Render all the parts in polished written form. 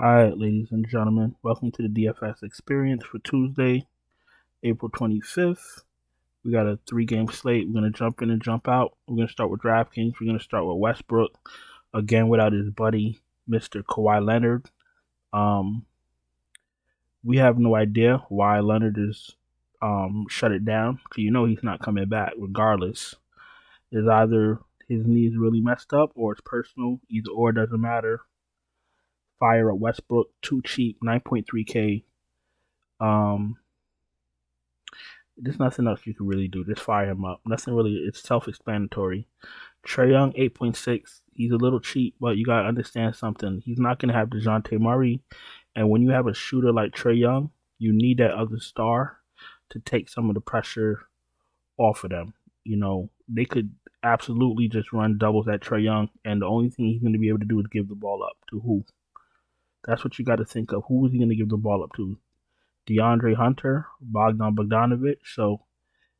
Alright, ladies and gentlemen, welcome to the DFS experience for Tuesday, April 25th. We got a 3-game slate. We're going to jump in and jump out. We're going to start with DraftKings. We're going to start with Westbrook, again without his buddy, Mr. Kawhi Leonard. We have no idea why Leonard is shut it down, because he's not coming back regardless. It's either his knees really messed up or it's personal. Either or, doesn't matter. Fire up Westbrook, too cheap, 9.3K. There's nothing else you can really do. Just fire him up. Nothing really. It's self-explanatory. Trae Young, 8.6. He's a little cheap, but you gotta understand something. He's not gonna have DeJounte Murray, and when you have a shooter like Trae Young, you need that other star to take some of the pressure off of them. They could absolutely just run doubles at Trae Young, and the only thing he's gonna be able to do is give the ball up to who? That's what you got to think of. Who is he going to give the ball up to? DeAndre Hunter, Bogdan Bogdanovic. So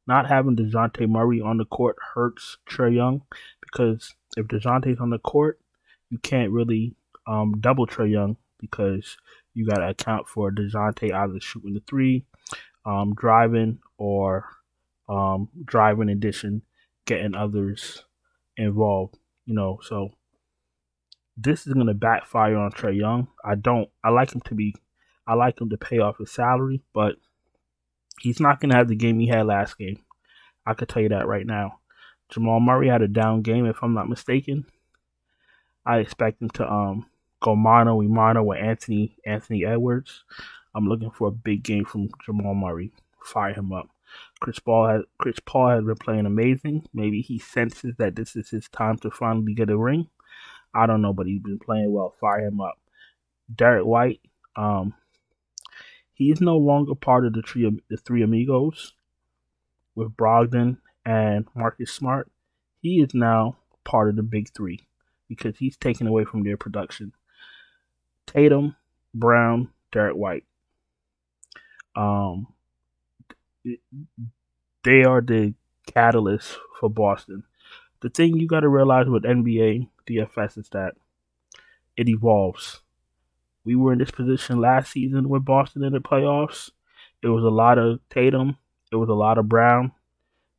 not having DeJounte Murray on the court hurts Trae Young, because if DeJounte's on the court, you can't really double Trae Young, because you got to account for DeJounte either shooting the three, driving, or driving in addition, getting others involved. So this is going to backfire on Trae Young. I like him to pay off his salary, but he's not going to have the game he had last game. I could tell you that right now. Jamal Murray had a down game, if I'm not mistaken. I expect him to go mano-a-mano with Anthony Edwards. I'm looking for a big game from Jamal Murray. Fire him up. Chris Paul has been playing amazing. Maybe he senses that this is his time to finally get a ring. I don't know, but he's been playing well. Fire him up. Derek White, he is no longer part of the three amigos with Brogdon and Marcus Smart. He is now part of the big three because he's taken away from their production. Tatum, Brown, Derek White. They are the catalyst for Boston. The thing you got to realize with NBA DFS is that it evolves. We were in this position last season with Boston in the playoffs. It was a lot of Tatum. It was a lot of Brown.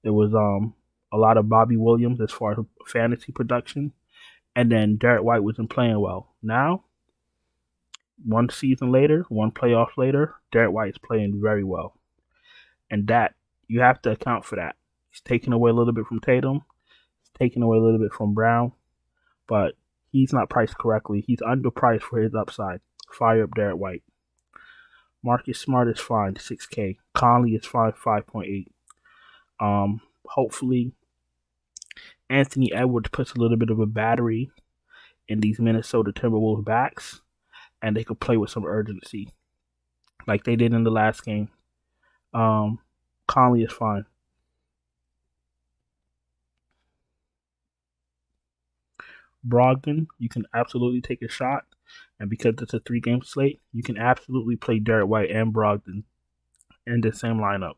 It was a lot of Bobby Williams as far as fantasy production. And then Derek White wasn't playing well. Now, one season later, one playoff later, Derek White's playing very well. And that, you have to account for that. He's taking away a little bit from Tatum. He's taking away a little bit from Brown. But he's not priced correctly. He's underpriced for his upside. Fire up Derek White. Marcus Smart is fine, 6K. Conley is fine, 5.8. Hopefully, Anthony Edwards puts a little bit of a battery in these Minnesota Timberwolves backs, and they could play with some urgency, like they did in the last game. Conley is fine. Brogdon, you can absolutely take a shot. And because it's a 3-game slate, you can absolutely play Derek White and Brogdon in the same lineup.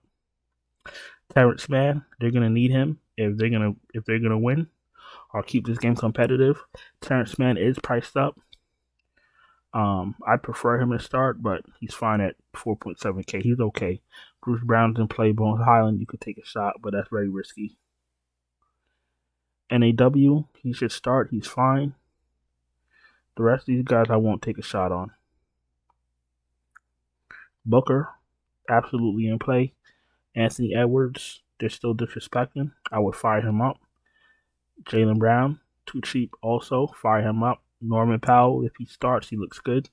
Terrence Mann, they're gonna need him if they're gonna win or keep this game competitive. Terrence Mann is priced up. I prefer him to start, but he's fine at 4.7K. He's okay. Bruce Brown's in play. Bones Highland, you could take a shot, but that's very risky. NAW, he should start. He's fine. The rest of these guys I won't take a shot on. Booker, absolutely in play. Anthony Edwards, they're still disrespecting. I would fire him up. Jaylen Brown, too cheap also. Fire him up. Norman Powell, if he starts, he looks good.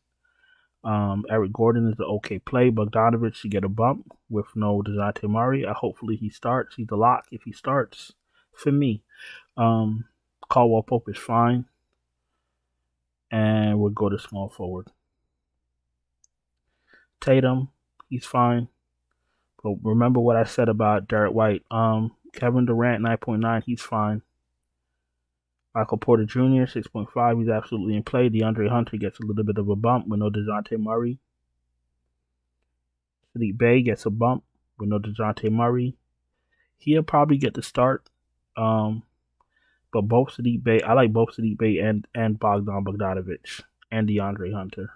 Eric Gordon is an okay play. Bogdanovic should get a bump with no DeJounte Murray. Hopefully he starts. He's a lock if he starts for me. Caldwell Pope is fine. And we'll go to small forward. Tatum, he's fine. But remember what I said about Derek White. Kevin Durant, 9.9, he's fine. Michael Porter Jr., 6.5, he's absolutely in play. DeAndre Hunter gets a little bit of a bump with no DeJounte Murray. Sadiq Bey gets a bump with no DeJounte Murray. He'll probably get the start. But I like both Sadiq Bey and Bogdan Bogdanovic and DeAndre Hunter.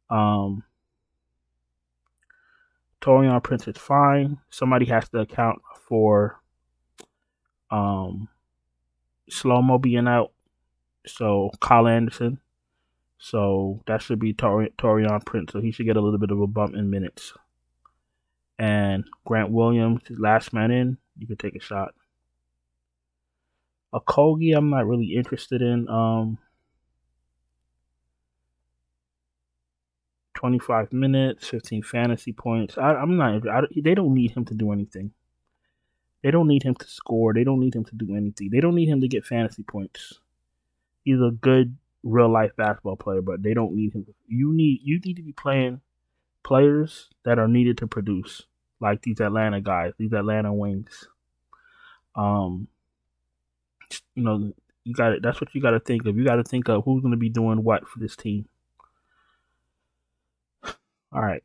Um, Torian Prince is fine. Somebody has to account for slow mo being out. So Kyle Anderson. So that should be Torian Prince. So he should get a little bit of a bump in minutes. And Grant Williams, last man in, you can take a shot. A Kogi, I'm not really interested in. 25 minutes, 15 fantasy points. I'm not. They don't need him to do anything. They don't need him to score. They don't need him to do anything. They don't need him to get fantasy points. He's a good real life basketball player, but they don't need him. You need to be playing players that are needed to produce, like these Atlanta guys, these Atlanta wings. Um, you got it. That's what you got to think of. You got to think of who's going to be doing what for this team. All right.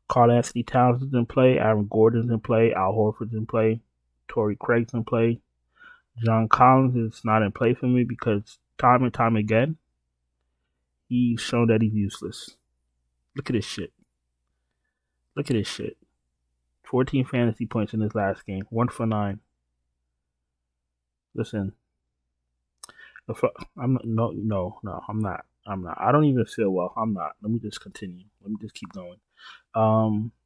Carl Anthony Towns is in play. Aaron Gordon's in play. Al Horford's in play. Torrey Craig's in play. John Collins is not in play for me because time and time again, he's shown that he's useless. Look at this shit. Look at this shit. 14 fantasy points in his last game. 1 for 9. Listen, I'm not. No, I'm not. I don't even feel well. I'm not. Let me just continue. Let me just keep going.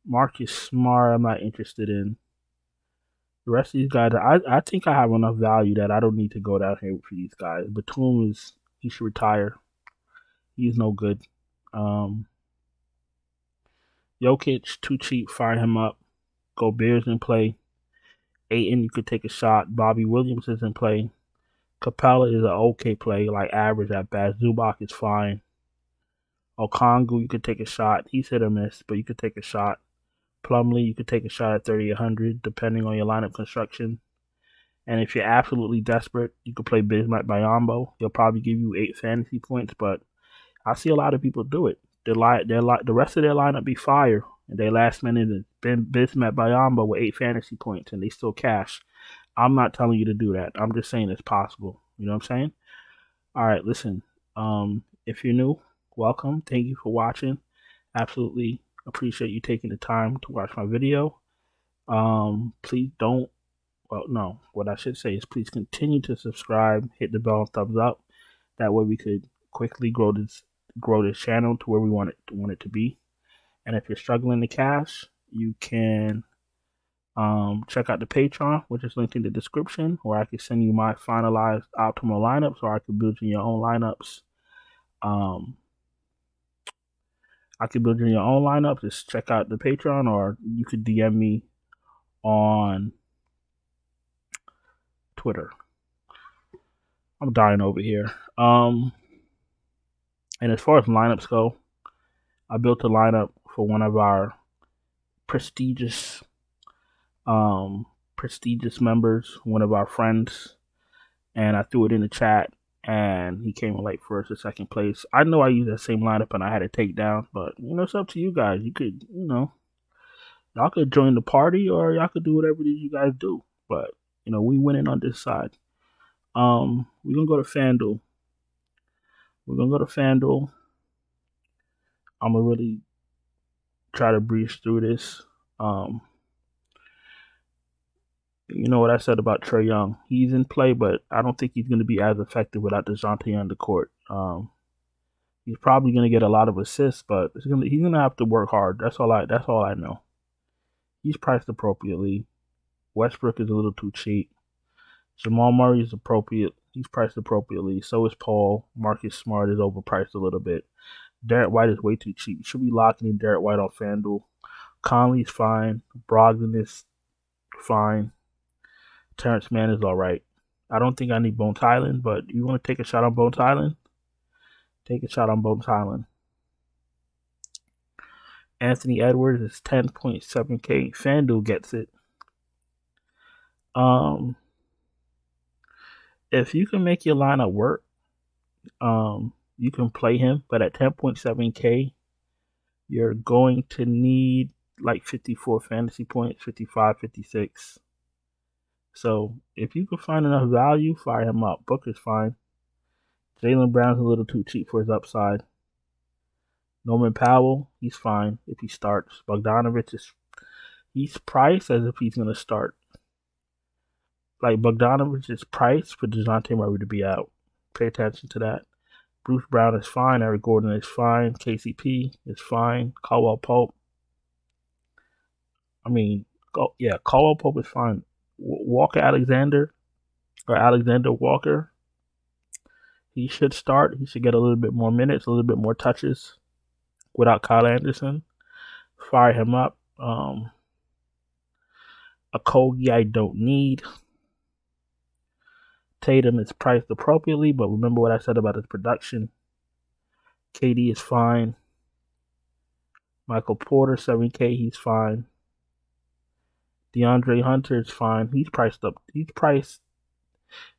Marcus Smart, I'm not interested in. The rest of these guys, I think I have enough value that I don't need to go down here for these guys. Batum he should retire. He's no good. Jokic, too cheap. Fire him up. Gobert's in play. Ayton, you could take a shot. Bobby Williams is in play. Capella is an okay play, like average at best. Zubac is fine. Okongwu, you could take a shot. He's hit or miss, but you could take a shot. Plumlee, you could take a shot at 3,800, depending on your lineup construction. And if you're absolutely desperate, you could play Bismack Biyombo. He'll probably give you 8 fantasy points, but I see a lot of people do it. The rest of their lineup be fire, and they last minute has been Bismack Biyombo with 8 fantasy points, and they still cash. I'm not telling you to do that. I'm just saying it's possible. You know what I'm saying? All right, listen. If you're new, welcome. Thank you for watching. Absolutely appreciate you taking the time to watch my video. Please don't. Well, no. What I should say is please continue to subscribe, hit the bell and thumbs up. That way we could quickly grow this channel to where we want it to be. And if you're struggling to cash, you can check out the Patreon, which is linked in the description, where I can send you my finalized optimal lineups, or I can build you your own lineups. I can build you your own lineup. Just check out the Patreon, or you could DM me on Twitter. I'm dying over here. And as far as lineups go, I built a lineup for one of our prestigious members, one of our friends, and I threw it in the chat, and he came in like first or second place. I know I used that same lineup and I had a takedown, but it's up to you guys. You could, y'all could join the party, or y'all could do whatever it is you guys do. But we winning on this side. We're gonna go to FanDuel. I'm gonna really try to breeze through this. You know what I said about Trae Young. He's in play, but I don't think he's going to be as effective without DeJounte on the court. He's probably going to get a lot of assists, but he's going to have to work hard. That's all I know. He's priced appropriately. Westbrook is a little too cheap. Jamal Murray is appropriate. He's priced appropriately. So is Paul. Marcus Smart is overpriced a little bit. Derek White is way too cheap. You should be locking in Derek White on FanDuel. Conley's fine. Brogdon is fine. Terrence Mann is all right. I don't think I need Bones Highland, but you want to take a shot on Bones Highland? Take a shot on Bones Highland. Anthony Edwards is 10.7K. FanDuel gets it. If you can make your lineup work, you can play him, but at 10.7K, you're going to need like 54 fantasy points, 55, 56. So if you can find enough value, fire him up. Booker's fine. Jaylen Brown's a little too cheap for his upside. Norman Powell, he's fine if he starts. He's priced as if he's going to start. Like Bogdanovich is priced for DeJounte Murray to be out. Pay attention to that. Bruce Brown is fine. Eric Gordon is fine. KCP is fine. Caldwell Pope. Caldwell Pope is fine. Walker Alexander or Alexander Walker, he should start. He should get a little bit more minutes, a little bit more touches without Kyle Anderson. Fire him up. A Kogi I don't need. Tatum is priced appropriately, but remember what I said about his production. KD is fine. Michael Porter, 7K, he's fine. DeAndre Hunter is fine. He's priced up. He's priced.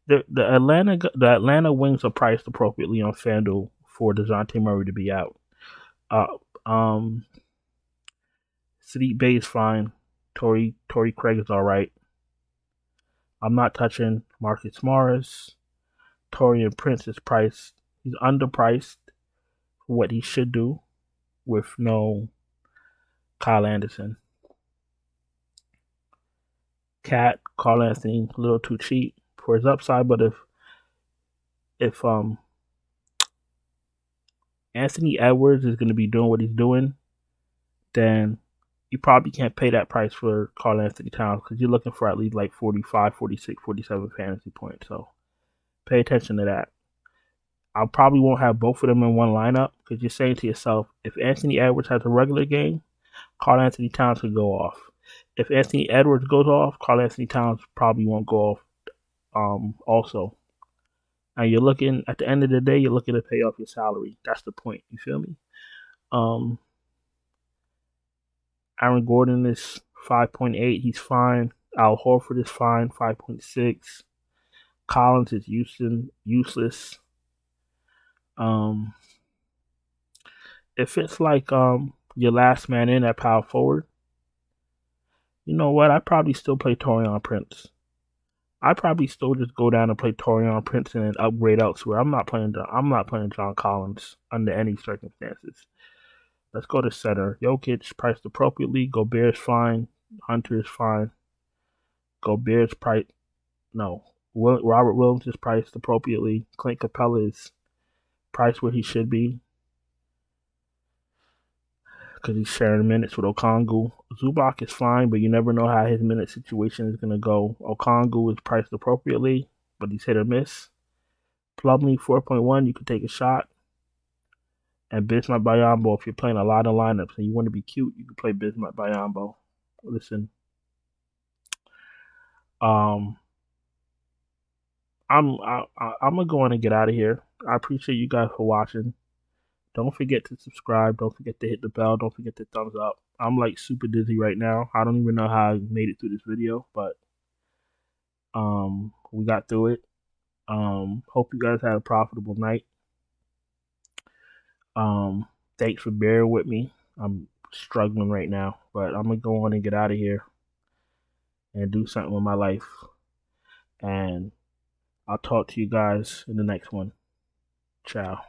The Atlanta Wings are priced appropriately on FanDuel for DeJounte Murray to be out. Sadiq Bey is fine. Torrey Craig is all right. I'm not touching Marcus Morris. Taurean Prince is priced. He's underpriced for what he should do with no Kyle Anderson. Cat, Carl Anthony, a little too cheap for his upside, but if Anthony Edwards is going to be doing what he's doing, then you probably can't pay that price for Carl Anthony Towns because you're looking for at least like 45, 46, 47 fantasy points. So pay attention to that. I probably won't have both of them in one lineup because you're saying to yourself, if Anthony Edwards has a regular game, Carl Anthony Towns could go off. If Anthony Edwards goes off, Carl Anthony Towns probably won't go off also. And you're looking, at the end of the day, you're looking to pay off your salary. That's the point. You feel me? Aaron Gordon is 5.8. He's fine. Al Horford is fine. 5.6. Collins is useless. If it's like your last man in at power forward, you know what? I'd probably still play Taurean Prince. I'd probably still just go down and play Taurean Prince and then upgrade elsewhere. I'm not playing John Collins under any circumstances. Let's go to center. Jokic priced appropriately. Gobert's fine. Hunter is fine. Gobert's priced. No. Robert Williams is priced appropriately. Clint Capella is priced where he should be because he's sharing minutes with Okongwu. Zubac is fine, but you never know how his minute situation is going to go. Okongwu is priced appropriately, but he's hit or miss. Plumlee, 4.1, you could take a shot. And Bismack Biyombo, if you're playing a lot of lineups and you want to be cute, you can play Bismack Biyombo. Listen, I'm gonna go on and get out of here. I appreciate you guys for watching. Don't forget to subscribe. Don't forget to hit the bell. Don't forget to thumbs up. I'm like super dizzy right now. I don't even know how I made it through this video, but we got through it. Hope you guys had a profitable night. Thanks for bearing with me. I'm struggling right now, but I'm gonna go on and get out of here and do something with my life. And I'll talk to you guys in the next one. Ciao.